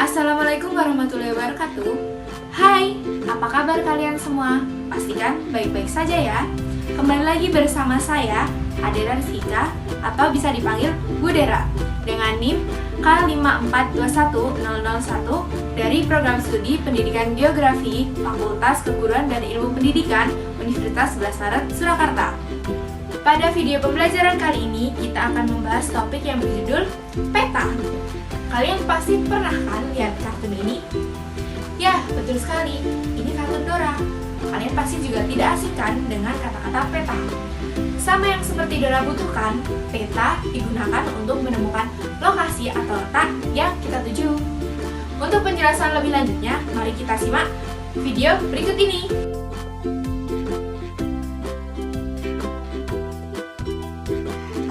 Assalamualaikum warahmatullahi wabarakatuh. Hai, apa kabar kalian semua? Pastikan baik-baik saja ya. Kembali lagi bersama saya, Adera Rizkika, atau bisa dipanggil Budera, dengan NIM K5421001 dari Program Studi Pendidikan Geografi Fakultas Keguruan dan Ilmu Pendidikan Universitas 11 Maret, Surakarta. Pada video pembelajaran kali ini, kita akan membahas topik yang berjudul peta. Kalian pasti pernah kan lihat kartun ini? Ya, betul sekali. Ini kartun Dora. Kalian pasti juga tidak asing kan dengan kata-kata peta. Sama yang seperti Dora butuhkan, peta digunakan untuk menemukan lokasi atau letak yang kita tuju. Untuk penjelasan lebih lanjutnya, mari kita simak video berikut ini.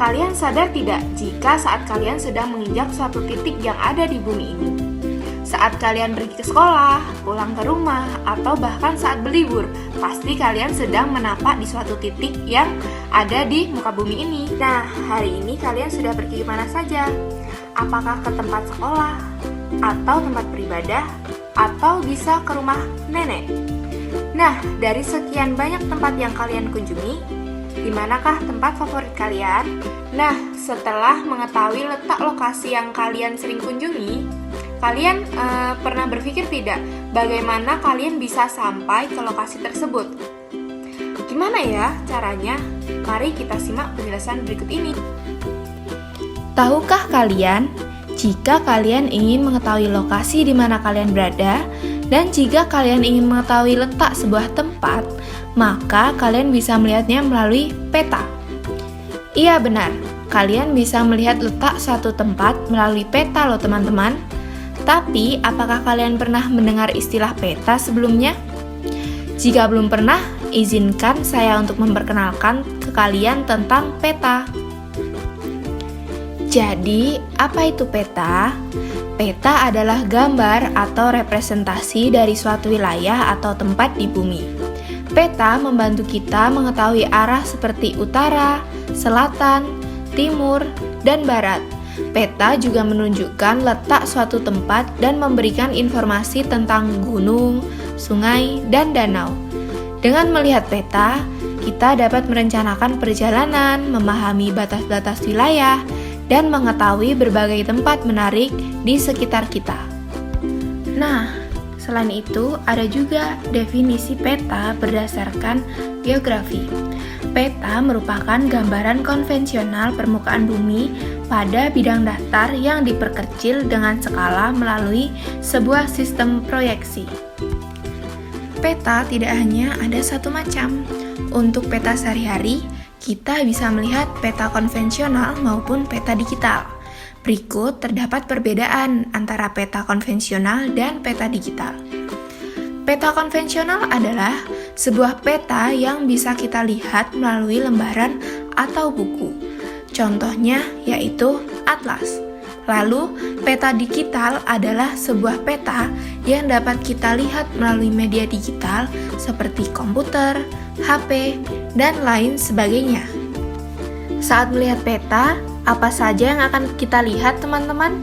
Kalian sadar tidak jika saat kalian sedang menginjak suatu titik yang ada di bumi ini? Saat kalian pergi ke sekolah, pulang ke rumah, atau bahkan saat berlibur, pasti kalian sedang menapak di suatu titik yang ada di muka bumi ini. Nah, hari ini kalian sudah pergi kemana saja? Apakah ke tempat sekolah, atau tempat beribadah, atau bisa ke rumah nenek? Nah, dari sekian banyak tempat yang kalian kunjungi, di manakah tempat favorit kalian? Nah, setelah mengetahui letak lokasi yang kalian sering kunjungi, kalian pernah berpikir tidak bagaimana kalian bisa sampai ke lokasi tersebut? Gimana ya caranya? Mari kita simak penjelasan berikut ini. Tahukah kalian, jika kalian ingin mengetahui lokasi di mana kalian berada, dan jika kalian ingin mengetahui letak sebuah tempat, maka kalian bisa melihatnya melalui peta. Iya benar, kalian bisa melihat letak suatu tempat melalui peta loh teman-teman. Tapi, apakah kalian pernah mendengar istilah peta sebelumnya? Jika belum pernah, izinkan saya untuk memperkenalkan ke kalian tentang peta. Jadi, apa itu peta? Peta adalah gambar atau representasi dari suatu wilayah atau tempat di bumi. Peta membantu kita mengetahui arah seperti utara, selatan, timur, dan barat. Peta juga menunjukkan letak suatu tempat dan memberikan informasi tentang gunung, sungai, dan danau. Dengan melihat peta, kita dapat merencanakan perjalanan, memahami batas-batas wilayah, dan mengetahui berbagai tempat menarik di sekitar kita. Nah, selain itu, ada juga definisi peta berdasarkan geografi. Peta merupakan gambaran konvensional permukaan bumi pada bidang datar yang diperkecil dengan skala melalui sebuah sistem proyeksi. Peta tidak hanya ada satu macam. Untuk peta sehari-hari, kita bisa melihat peta konvensional maupun peta digital. Berikut terdapat perbedaan antara peta konvensional dan peta digital. Peta konvensional adalah sebuah peta yang bisa kita lihat melalui lembaran atau buku. Contohnya yaitu atlas. Lalu, peta digital adalah sebuah peta yang dapat kita lihat melalui media digital seperti komputer, HP, dan lain sebagainya. Saat melihat peta, apa saja yang akan kita lihat, teman-teman?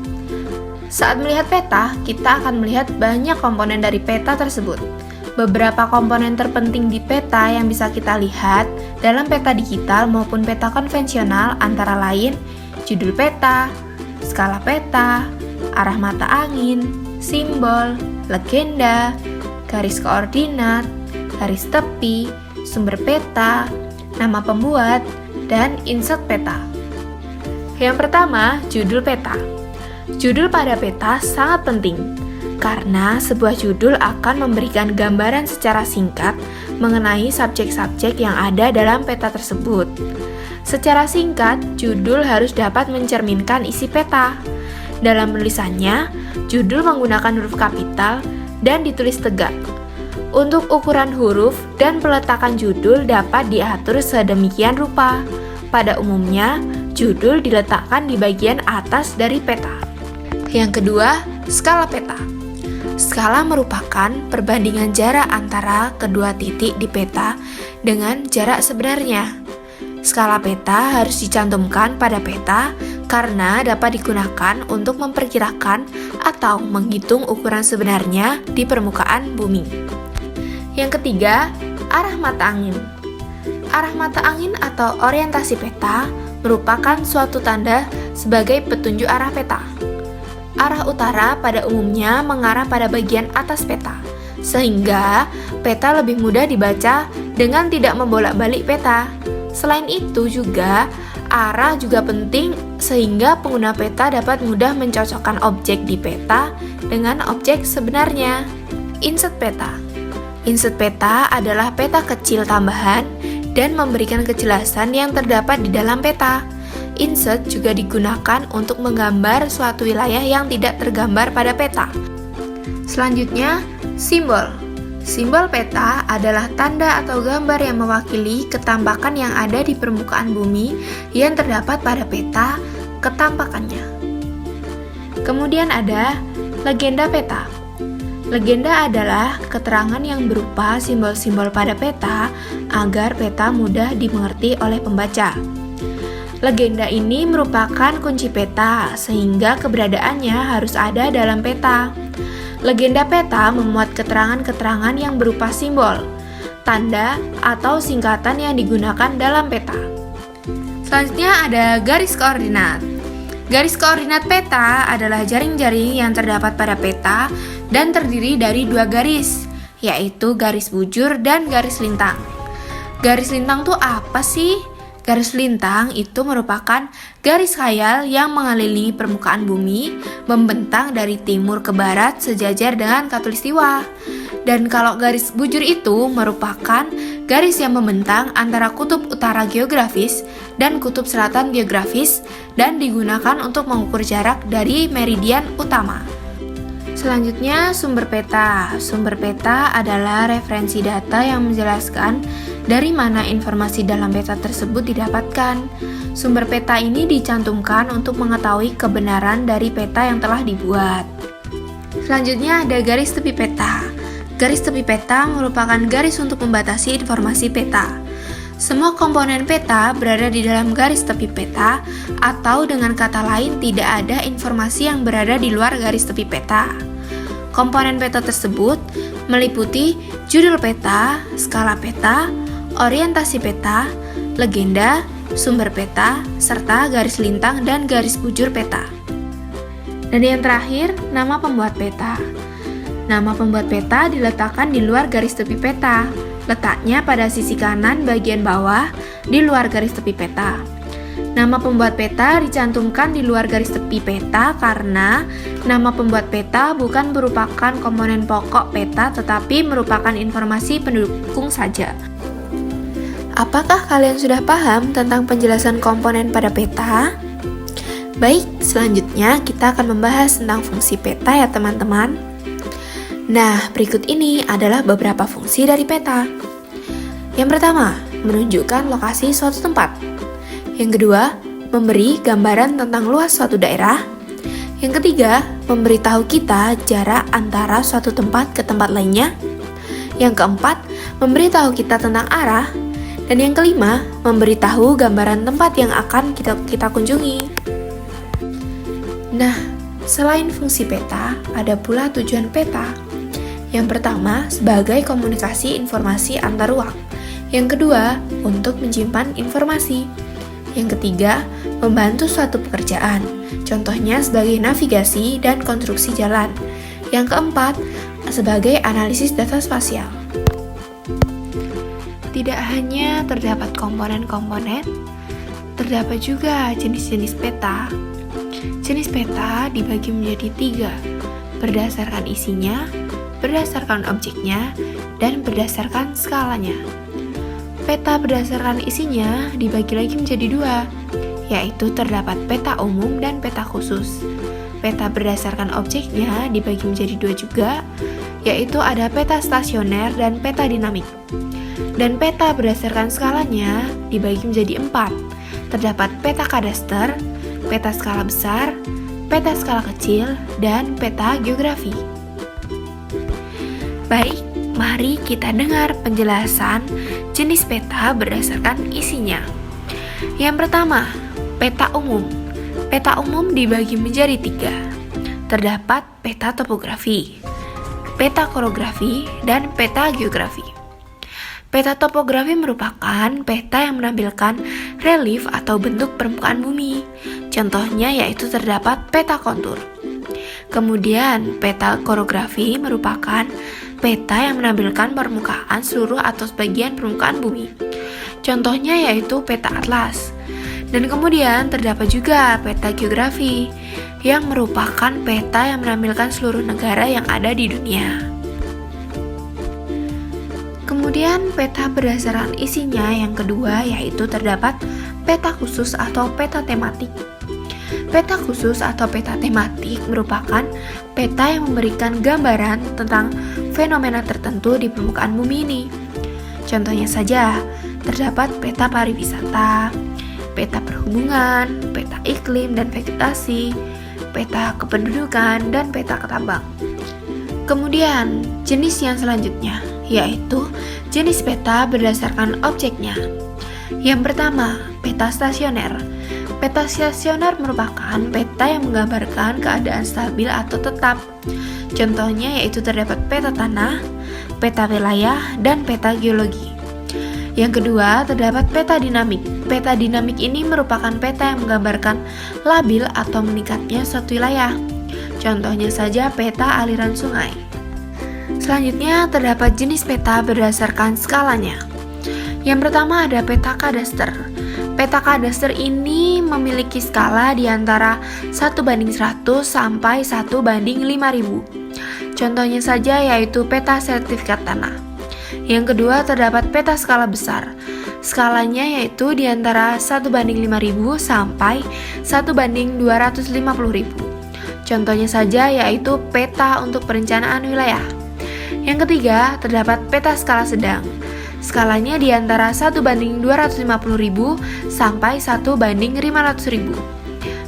Saat melihat peta, kita akan melihat banyak komponen dari peta tersebut. Beberapa komponen terpenting di peta yang bisa kita lihat dalam peta digital maupun peta konvensional antara lain judul peta, skala peta, arah mata angin, simbol, legenda, garis koordinat, garis tepi, sumber peta, nama pembuat, dan insert peta. Yang pertama, judul peta. Judul pada peta sangat penting, karena sebuah judul akan memberikan gambaran secara singkat mengenai subjek-subjek yang ada dalam peta tersebut. Secara singkat, judul harus dapat mencerminkan isi peta. Dalam tulisannya, judul menggunakan huruf kapital dan ditulis tegak. Untuk ukuran huruf dan peletakan judul dapat diatur sedemikian rupa. Pada umumnya, judul diletakkan di bagian atas dari peta. Yang kedua, skala peta. Skala merupakan perbandingan jarak antara kedua titik di peta dengan jarak sebenarnya. Skala peta harus dicantumkan pada peta karena dapat digunakan untuk memperkirakan atau menghitung ukuran sebenarnya di permukaan bumi. Yang ketiga, arah mata angin. Arah mata angin atau orientasi peta merupakan suatu tanda sebagai petunjuk arah peta. Arah utara pada umumnya mengarah pada bagian atas peta, sehingga peta lebih mudah dibaca dengan tidak membolak-balik peta. Selain itu juga, arah juga penting sehingga pengguna peta dapat mudah mencocokkan objek di peta dengan objek sebenarnya. Insert peta. Insert peta adalah peta kecil tambahan dan memberikan kejelasan yang terdapat di dalam peta. Insert juga digunakan untuk menggambar suatu wilayah yang tidak tergambar pada peta. Selanjutnya, simbol. Simbol peta adalah tanda atau gambar yang mewakili ketampakan yang ada di permukaan bumi yang terdapat pada peta ketampakannya. Kemudian ada legenda peta. Legenda adalah keterangan yang berupa simbol-simbol pada peta agar peta mudah dimengerti oleh pembaca. Legenda ini merupakan kunci peta sehingga keberadaannya harus ada dalam peta. Legenda peta memuat keterangan-keterangan yang berupa simbol, tanda, atau singkatan yang digunakan dalam peta. Selanjutnya ada garis koordinat. Garis koordinat peta adalah jaring-jaring yang terdapat pada peta dan terdiri dari dua garis, yaitu garis bujur dan garis lintang. Garis lintang itu apa sih? Garis lintang itu merupakan garis khayal yang mengelilingi permukaan bumi, membentang dari timur ke barat sejajar dengan khatulistiwa. Dan kalau garis bujur itu merupakan garis yang membentang antara kutub utara geografis dan kutub selatan geografis dan digunakan untuk mengukur jarak dari meridian utama. Selanjutnya, sumber peta. Sumber peta adalah referensi data yang menjelaskan dari mana informasi dalam peta tersebut didapatkan. Sumber peta ini dicantumkan untuk mengetahui kebenaran dari peta yang telah dibuat. Selanjutnya ada garis tepi peta. Garis tepi peta merupakan garis untuk membatasi informasi peta. Semua komponen peta berada di dalam garis tepi peta, atau dengan kata lain tidak ada informasi yang berada di luar garis tepi peta. Komponen peta tersebut meliputi judul peta, skala peta, orientasi peta, legenda, sumber peta, serta garis lintang dan garis bujur peta. Dan yang terakhir, nama pembuat peta. Nama pembuat peta diletakkan di luar garis tepi peta. Letaknya pada sisi kanan bagian bawah di luar garis tepi peta. Nama pembuat peta dicantumkan di luar garis tepi peta karena nama pembuat peta bukan merupakan komponen pokok peta tetapi merupakan informasi pendukung saja. Apakah kalian sudah paham tentang penjelasan komponen pada peta? Baik, selanjutnya kita akan membahas tentang fungsi peta ya teman-teman. Nah, berikut ini adalah beberapa fungsi dari peta. Yang pertama, menunjukkan lokasi suatu tempat. Yang kedua, memberi gambaran tentang luas suatu daerah. Yang ketiga, memberitahu kita jarak antara suatu tempat ke tempat lainnya. Yang keempat, memberitahu kita tentang arah. Dan yang kelima, memberitahu gambaran tempat yang akan kita kunjungi. Nah, selain fungsi peta, ada pula tujuan peta. Yang pertama, sebagai komunikasi informasi antar ruang. Yang kedua, untuk menyimpan informasi. Yang ketiga, membantu suatu pekerjaan. Contohnya sebagai navigasi dan konstruksi jalan. Yang keempat, sebagai analisis data spasial. Tidak hanya terdapat komponen-komponen, terdapat juga jenis-jenis peta. Jenis peta dibagi menjadi 3, berdasarkan isinya, berdasarkan objeknya, dan berdasarkan skalanya. Peta berdasarkan isinya dibagi lagi menjadi 2, yaitu terdapat peta umum dan peta khusus. Peta berdasarkan objeknya dibagi menjadi 2 juga, yaitu ada peta stasioner dan peta dinamik. Dan peta berdasarkan skalanya dibagi menjadi 4, terdapat peta kadaster, peta skala besar, peta skala kecil, dan peta geografi. Baik, mari kita dengar penjelasan jenis peta berdasarkan isinya. Yang pertama, peta umum. Peta umum dibagi menjadi 3. Terdapat peta topografi, peta korografi, dan peta geografi. Peta topografi merupakan peta yang menampilkan relief atau bentuk permukaan bumi. Contohnya yaitu terdapat peta kontur. Kemudian, peta korografi merupakan peta yang menampilkan permukaan seluruh atau sebagian permukaan bumi. Contohnya yaitu peta atlas. Dan kemudian terdapat juga peta geografi yang merupakan peta yang menampilkan seluruh negara yang ada di dunia. Kemudian peta berdasarkan isinya yang kedua yaitu terdapat peta khusus atau peta tematik. Peta khusus atau peta tematik merupakan peta yang memberikan gambaran tentang fenomena tertentu di permukaan bumi ini. Contohnya saja, terdapat peta pariwisata, peta perhubungan, peta iklim dan vegetasi, peta kependudukan, dan peta ketambang. Kemudian, jenis yang selanjutnya yaitu jenis peta berdasarkan objeknya. Yang pertama, peta stasioner. Peta stasioner merupakan peta yang menggambarkan keadaan stabil atau tetap. Contohnya yaitu terdapat peta tanah, peta wilayah, dan peta geologi. Yang kedua, terdapat peta dinamik. Peta dinamik ini merupakan peta yang menggambarkan labil atau meningkatnya suatu wilayah. Contohnya saja peta aliran sungai. Selanjutnya, terdapat jenis peta berdasarkan skalanya. Yang pertama ada peta kadaster. Peta kadaster ini memiliki skala di antara 1:100 sampai 1:5000. Contohnya saja yaitu peta sertifikat tanah. Yang kedua terdapat peta skala besar. Skalanya yaitu di antara 1:5000 sampai 1:250.000. Contohnya saja yaitu peta untuk perencanaan wilayah. Yang ketiga terdapat peta skala sedang. Skalanya di antara 1:250.000 sampai 1:500.000.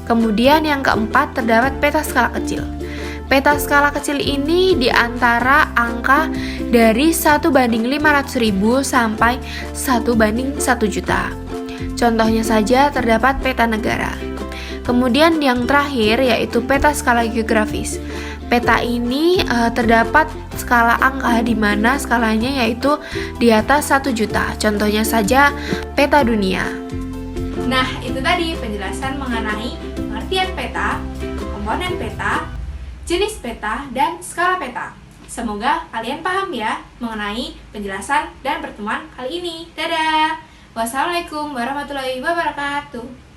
Kemudian yang keempat terdapat peta skala kecil. Peta skala kecil ini di antara angka dari 1:500.000 sampai 1:1 juta. Contohnya saja terdapat peta negara. Kemudian yang terakhir yaitu peta skala geografis. Peta ini terdapat skala angka di mana skalanya yaitu di atas 1 juta. Contohnya saja peta dunia. Nah, itu tadi penjelasan mengenai pengertian peta, komponen peta, jenis peta, dan skala peta. Semoga kalian paham ya mengenai penjelasan dan pertemuan kali ini. Dadah! Wassalamualaikum warahmatullahi wabarakatuh.